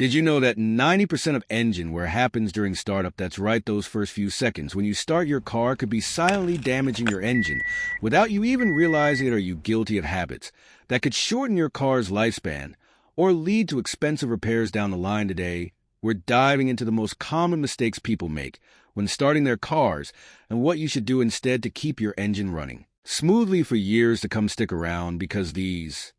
Did you know that 90% of engine wear happens during startup? That's right, those first few seconds. When you start your car could be silently damaging your engine without you even realizing it. Are you guilty of habits that could shorten your car's lifespan or lead to expensive repairs down the line? Today, we're diving into the most common mistakes people make when starting their cars and what you should do instead to keep your engine running smoothly for years to come. Stick around because these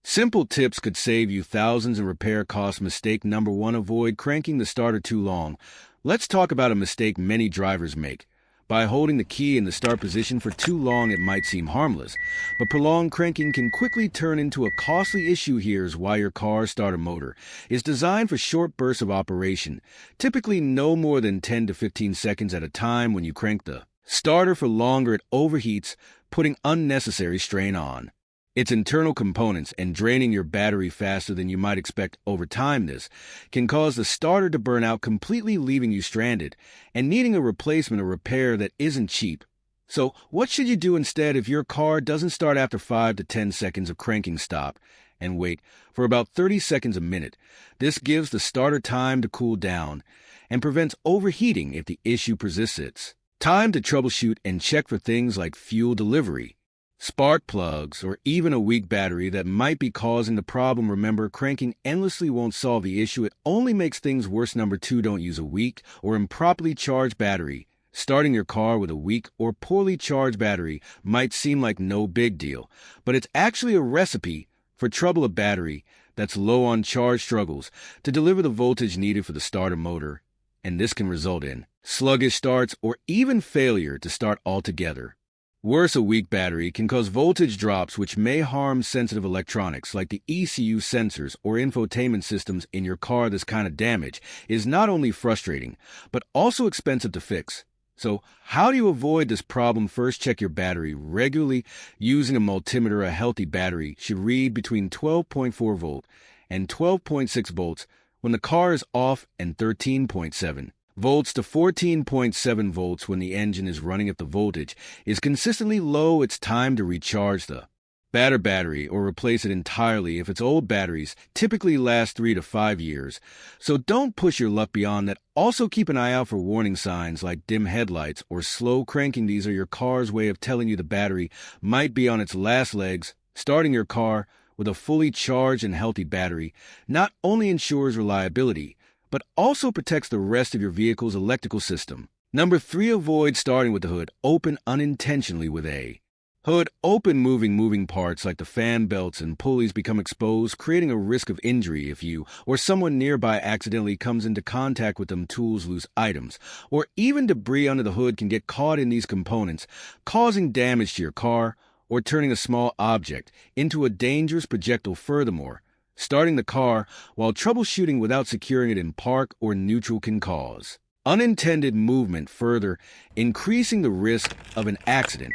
simple tips could save you thousands in repair costs. Mistake number one: avoid cranking the starter too long. Let's talk about a mistake many drivers make. By holding the key in the start position for too long, it might seem harmless, but prolonged cranking can quickly turn into a costly issue. Here's why: your car's starter motor is designed for short bursts of operation, typically no more than 10 to 15 seconds at a time. When you crank the starter for longer, it overheats, putting unnecessary strain on its internal components and draining your battery faster than you might expect. Over time, this can cause the starter to burn out completely, leaving you stranded and needing a replacement or repair that isn't cheap. So, what should you do instead? If your car doesn't start after 5 to 10 seconds of cranking, stop and wait for about 30 seconds a minute. This gives the starter time to cool down and prevents overheating. If the issue persists, it's time to troubleshoot and check for things like fuel delivery, spark plugs, or even a weak battery that might be causing the problem. Remember, cranking endlessly won't solve the issue. It only makes things worse. Number two: don't use a weak or improperly charged battery. Starting your car with a weak or poorly charged battery might seem like no big deal, but it's actually a recipe for trouble. A battery that's low on charge struggles to deliver the voltage needed for the starter motor, and this can result in sluggish starts or even failure to start altogether. Worse, a weak battery can cause voltage drops which may harm sensitive electronics like the ECU sensors or infotainment systems in your car. This kind of damage is not only frustrating, but also expensive to fix. So, how do you avoid this problem? First, check your battery regularly using a multimeter. A healthy battery should read between 12.4 volt and 12.6 volts when the car is off and 13.7 volts to 14.7 volts when the engine is running. If the voltage is consistently low, it's time to recharge the battery or replace it entirely. If it's old, batteries typically last 3 to 5 years, so don't push your luck beyond that. Also, keep an eye out for warning signs like dim headlights or slow cranking. These are your car's way of telling you the battery might be on its last legs. Starting your car with a fully charged and healthy battery not only ensures reliability, but also protects the rest of your vehicle's electrical system. Number three: avoid starting with the hood open unintentionally. With a hood open, moving parts like the fan belts and pulleys become exposed, creating a risk of injury. If you or someone nearby accidentally comes into contact with them, tools, loose items, or even debris under the hood can get caught in these components, causing damage to your car or turning a small object into a dangerous projectile. Furthermore, starting the car while troubleshooting without securing it in park or neutral can cause unintended movement, further increasing the risk of an accident.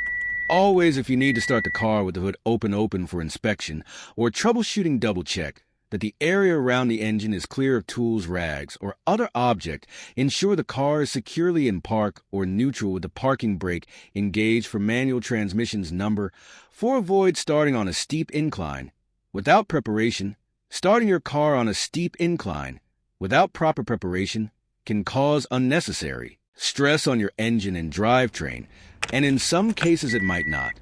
Always, if you need to start the car with the hood open for inspection or troubleshooting, double check that the area around the engine is clear of tools, rags, or other object. Ensure the car is securely in park or neutral with the parking brake engaged. For manual transmissions. Number four: avoid starting on a steep incline without preparation. Starting your car on a steep incline without proper preparation can cause unnecessary stress on your engine and drivetrain, and in some cases it might not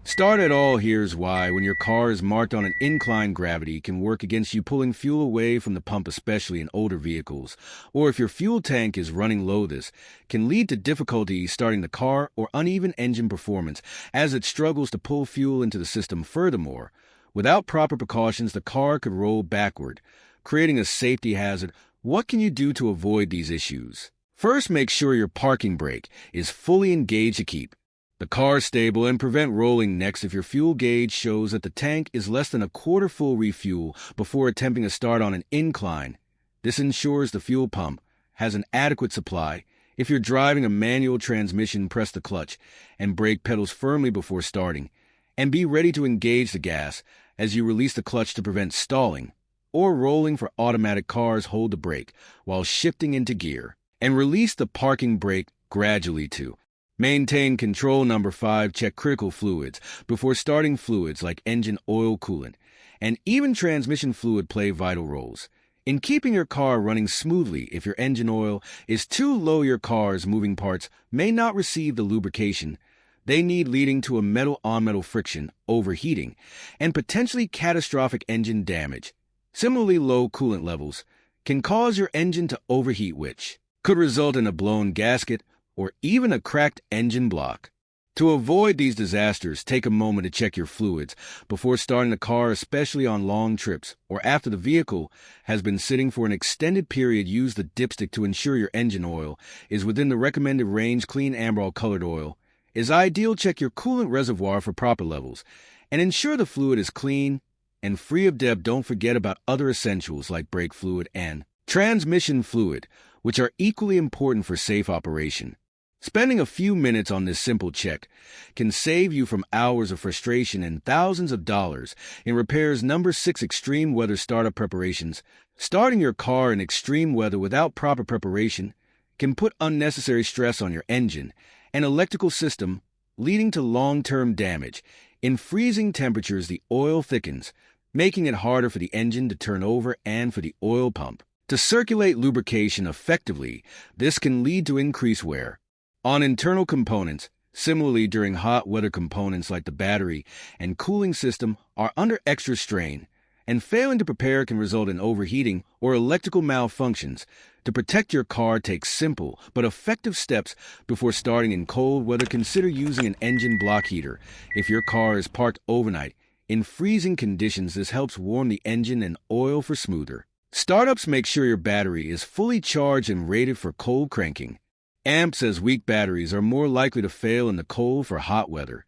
start at all. Here's why: when your car is marked on an incline, gravity can work against you, pulling fuel away from the pump, especially in older vehicles. Or if your fuel tank is running low, this can lead to difficulty starting the car or uneven engine performance as it struggles to pull fuel into the system. Furthermore, without proper precautions, the car could roll backward, creating a safety hazard. What can you do to avoid these issues? First, make sure your parking brake is fully engaged to keep the car stable and prevent rolling. Next, if your fuel gauge shows that the tank is less than a quarter full, refuel before attempting a start on an incline. This ensures the fuel pump has an adequate supply. If you're driving a manual transmission, press the clutch and brake pedals firmly before starting, and be ready to engage the gas as you release the clutch to prevent stalling or rolling. For automatic cars, hold the brake while shifting into gear and release the parking brake gradually to maintain control. Number five: check critical fluids before starting. Fluids like engine oil, coolant, and even transmission fluid play vital roles In keeping your car running smoothly, if your engine oil is too low, your car's moving parts may not receive the lubrication they need, leading to a metal-on-metal friction, overheating, and potentially catastrophic engine damage. Similarly, low coolant levels can cause your engine to overheat, which could result in a blown gasket or even a cracked engine block. To avoid these disasters, take a moment to check your fluids before starting the car, especially on long trips or after the vehicle has been sitting for an extended period. Use the dipstick to ensure your engine oil is within the recommended range. Clean amber colored oil is ideal. Check your coolant reservoir for proper levels and ensure the fluid is clean and free of debris. Don't forget about other essentials like brake fluid and transmission fluid, which are equally important for safe operation. Spending a few minutes on this simple check can save you from hours of frustration and thousands of dollars in repairs. Number 6. Extreme weather startup preparations. Starting your car in extreme weather without proper preparation can put unnecessary stress on your engine and electrical system, leading to long-term damage. In freezing temperatures, the oil thickens, making it harder for the engine to turn over and for the oil pump to circulate lubrication effectively. This can lead to increased wear on internal components. Similarly, during hot weather, components like the battery and cooling system are under extra strain, and failing to prepare can result in overheating or electrical malfunctions. To protect your car, take simple but effective steps before starting. In cold weather, consider using an engine block heater. If your car is parked overnight in freezing conditions, this helps warm the engine and oil for smoother startups. Make sure your battery is fully charged and rated for cold cranking. AMP says weak batteries are more likely to fail in the cold. For hot weather,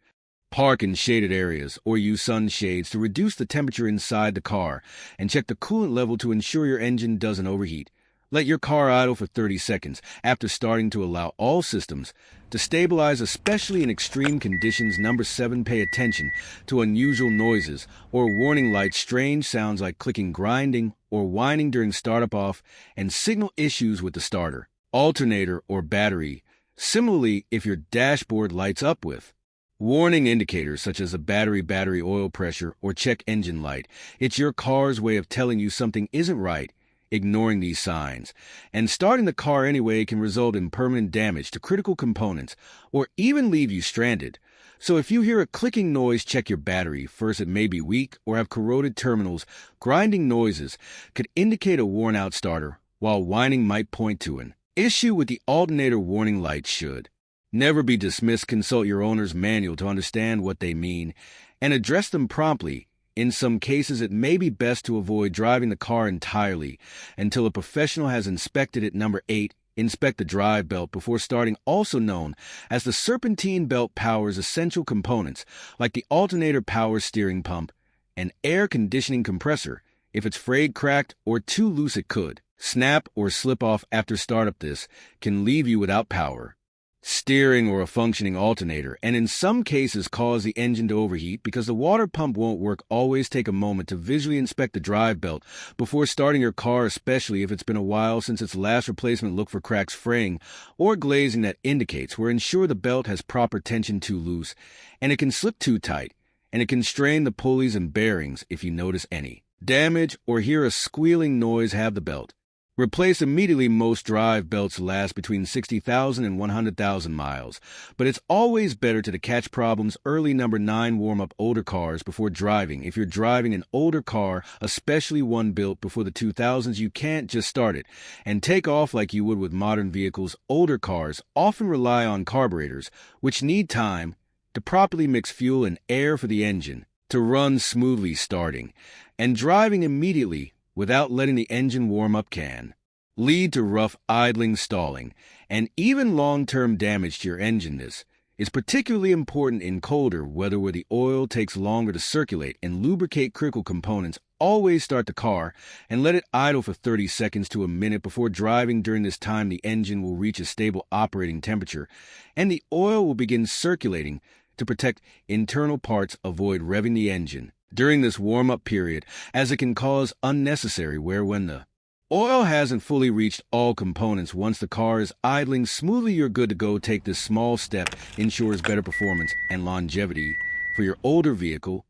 park in shaded areas or use sunshades to reduce the temperature inside the car, and check the coolant level to ensure your engine doesn't overheat. Let your car idle for 30 seconds after starting to allow all systems to stabilize, especially in extreme conditions. Number 7. Pay attention to unusual noises or warning lights. Strange sounds like clicking, grinding, or whining during startup off and signal issues with the starter, alternator, or battery. Similarly, if your dashboard lights up with warning indicators such as a battery oil pressure, or check engine light, it's your car's way of telling you something isn't right. Ignoring these signs and starting the car anyway can result in permanent damage to critical components or even leave you stranded. So if you hear a clicking noise, check your battery first. It may be weak or have corroded terminals. Grinding noises could indicate a worn-out starter, while whining might point to an issue with the alternator. Warning lights should never be dismissed. Consult your owner's manual to understand what they mean and address them promptly. In some cases, it may be best to avoid driving the car entirely until a professional has inspected it. Number 8. Inspect the drive belt before starting. Also known as the serpentine belt, powers essential components like the alternator, power steering pump, and air conditioning compressor. If it's frayed, cracked, or too loose, it could snap or slip off after startup. This can leave you without power steering or a functioning alternator, and in some cases cause the engine to overheat because the water pump won't work. Always take a moment to visually inspect the drive belt before starting your car, especially if it's been a while since its last replacement. Look for cracks, fraying, or glazing that indicates where. Ensure the belt has proper tension. Too loose and it can slip, too tight and it can strain the pulleys and bearings. If you notice any damage or hear a squealing noise, have the belt replace immediately. Most drive belts last between 60,000 and 100,000 miles, but it's always better to catch problems early. Number 9. Warm up older cars before driving. If you're driving an older car, especially one built before the 2000s, you can't just start it and take off like you would with modern vehicles. Older cars often rely on carburetors, which need time to properly mix fuel and air for the engine to run smoothly. Starting and driving immediately without letting the engine warm up can lead to rough idling, stalling, and even long-term damage to your engine. This is particularly important in colder weather where the oil takes longer to circulate and lubricate critical components. Always start the car and let it idle for 30 seconds to a minute before driving. During this time, the engine will reach a stable operating temperature and the oil will begin circulating to protect internal parts. Avoid revving the engine during this warm-up period, as it can cause unnecessary wear when the oil hasn't fully reached all components. Once the car is idling smoothly, you're good to go. Take this small step ensures better performance and longevity for your older vehicle.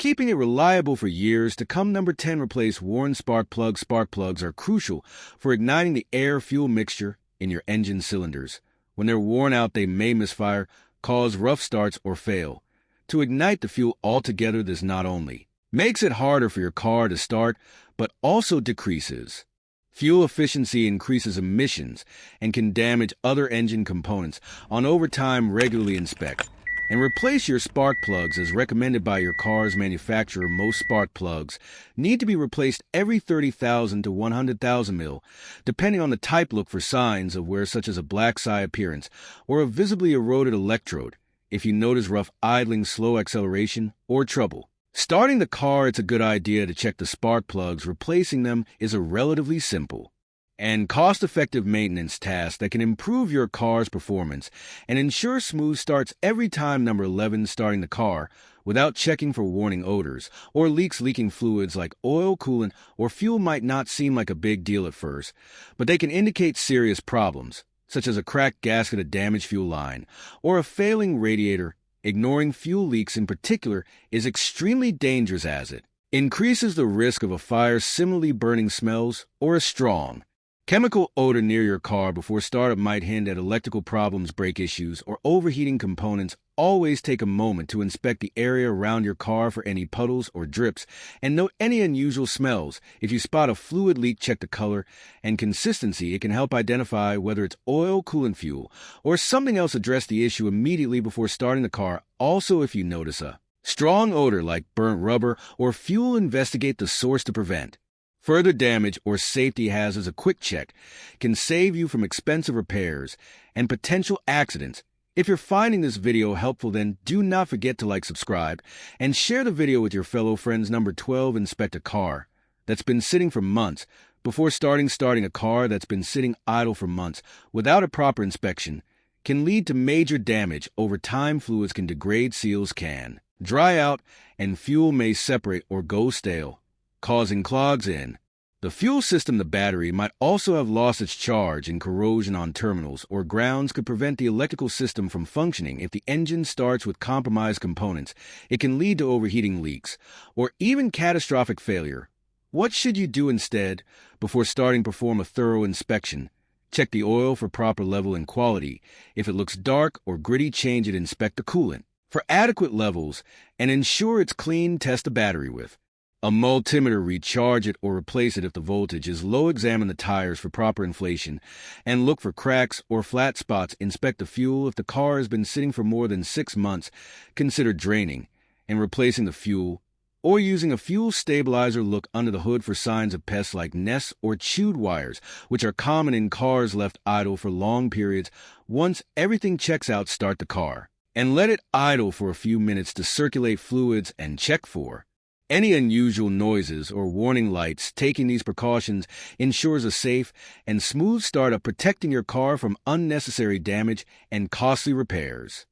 keeping it reliable for years to come. Number 10, replace worn spark plugs. Spark plugs are crucial for igniting the air-fuel mixture in your engine cylinders. When they're worn out, they may misfire, cause rough starts, or fail. To ignite the fuel altogether, this not only makes it harder for your car to start, but also decreases fuel efficiency, increases emissions, and can damage other engine components. On overtime, regularly inspect and replace your spark plugs as recommended by your car's manufacturer. Most spark plugs need to be replaced every 30,000 to 100,000 mil. Depending on the type, look for signs of wear such as a black eye appearance or a visibly eroded electrode. If you notice rough idling, slow acceleration, or trouble starting the car, it's a good idea to check the spark plugs. Replacing them is a relatively simple and cost-effective maintenance task that can improve your car's performance and ensure smooth starts every time. Number 11, starting the car without checking for warning odors or leaks. Leaking fluids like oil, coolant, or fuel might not seem like a big deal at first, but they can indicate serious problems, such as a cracked gasket, a damaged fuel line, or a failing radiator. Ignoring fuel leaks in particular is extremely dangerous as it increases the risk of a fire. Similarly, burning smells or a strong chemical odor near your car before startup might hint at electrical problems, brake issues, or overheating components. Always take a moment to inspect the area around your car for any puddles or drips and note any unusual smells. If you spot a fluid leak, check the color and consistency. It can help identify whether it's oil, coolant, fuel, or something else. Address the issue immediately before starting the car. Also, if you notice a strong odor like burnt rubber or fuel, investigate the source to prevent further damage or safety hazards. A quick check can save you from expensive repairs and potential accidents. If you're finding this video helpful, then do not forget to like, subscribe, and share the video with your fellow friends. Number 12, inspect a car that's been sitting for months before starting. Starting a car that's been sitting idle for months without a proper inspection can lead to major damage. Over time, fluids can degrade, seals can dry out, and fuel may separate or go stale, causing clogs in the fuel system. The battery might also have lost its charge, and corrosion on terminals or grounds could prevent the electrical system from functioning. If the engine starts with compromised components, it can lead to overheating, leaks, or even catastrophic failure. What should you do instead? Before starting, perform a thorough inspection. Check the oil for proper level and quality. If it looks dark or gritty, change it. Inspect the coolant for adequate levels and ensure it's clean. Test the battery with a multimeter. Recharge it or replace it if the voltage is low. Examine the tires for proper inflation and look for cracks or flat spots. Inspect the fuel. If the car has been sitting for more than 6 months, consider draining and replacing the fuel or using a fuel stabilizer. Look under the hood for signs of pests like nests or chewed wires, which are common in cars left idle for long periods. Once everything checks out, start the car and let it idle for a few minutes to circulate fluids and check for any unusual noises or warning lights. Taking these precautions ensures a safe and smooth startup, protecting your car from unnecessary damage and costly repairs.